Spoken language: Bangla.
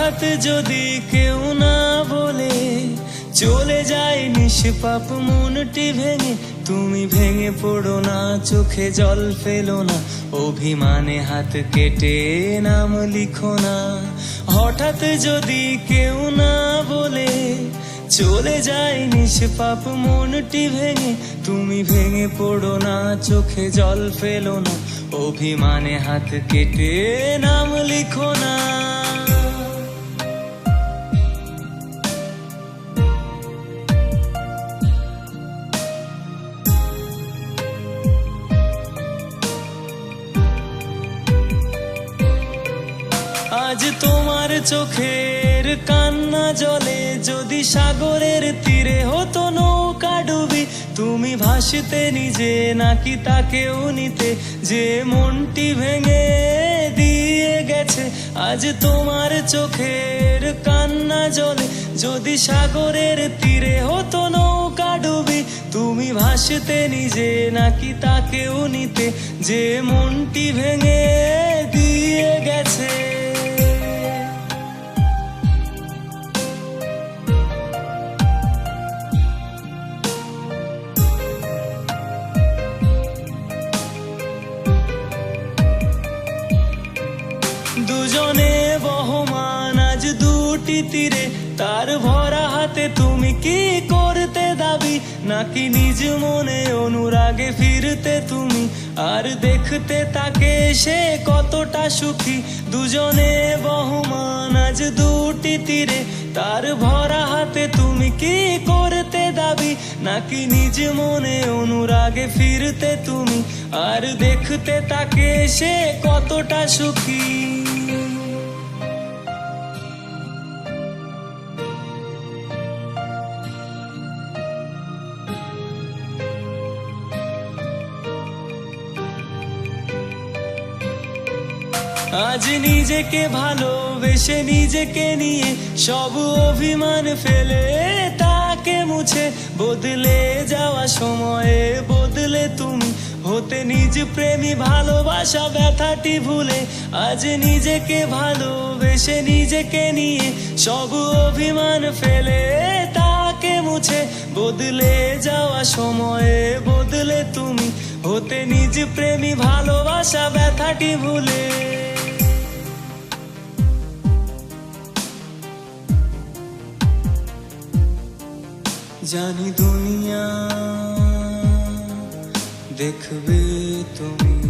হঠাৎ যদি কেউ না বলে চলে যায় নিষ্পাপ মনটি ভেঙে, তুমি ভেঙে পড়ো না, চোখে জল ফেলো না, অভিমানে হাত কেটে নাম লিখো না। হঠাৎ যদি কেউ না বলে চলে যায় নিষ্পাপ মনটি ভেঙে, তুমি ভেঙে পড়ো না, চোখে জল ফেলো না, অভিমানে হাত কেটে নাম লিখো না। আজ তোমার চোখের কান্না জলে যদি সাগরের তীরে হতো নৌকা ডুবি, তুমি ভাসতে নিজে নাকি তাকেও নিতে যে মনটি ভেঙে দিয়ে গেছে। আজ তোমার চোখের কান্না জলে যদি সাগরের তীরে হতো নৌকা ডুবি, তুমি ভাসতে নিজে নাকি তাকেও নিতে যে মনটি ভেঙে দিয়ে গেছে। দুজনে বহমান আজ দুটি তীরে, তার ভরা হাতে তুমি কি করতে দাবি, নাকি নিজ মনে অনুরাগে ফিরতে তুমি আর দেখতে তাকে সে কতটা সুখী। দুজনে বহমান আজ দুটি তীরে, তার ভরা হাতে তুমি কি করতে দাবি, নাকি নিজ মনে অনুরাগে ফিরতে তুমি আর দেখতে তাকে সে কতটা সুখী। আজ নিজেকে ভালোবেসে নিজেকে নিয়ে সব অভিমান ফেলে তাকে মুছে, বদলে যাওয়া সময়ে বদলে তুমি হতে নিজ প্রেমী, ভালোবাসা ব্যথাটি ভুলে। আজ নিজেকে ভালোবেসে নিজেকে নিয়ে সব অভিমান ফেলে তাকে মুছে, বদলে যাওয়া সময়ে বদলে তুমি হতে নিজ প্রেমী, ভালোবাসা ব্যথাটি ভুলে। জানি দুনিয়া দেখবে তুমি।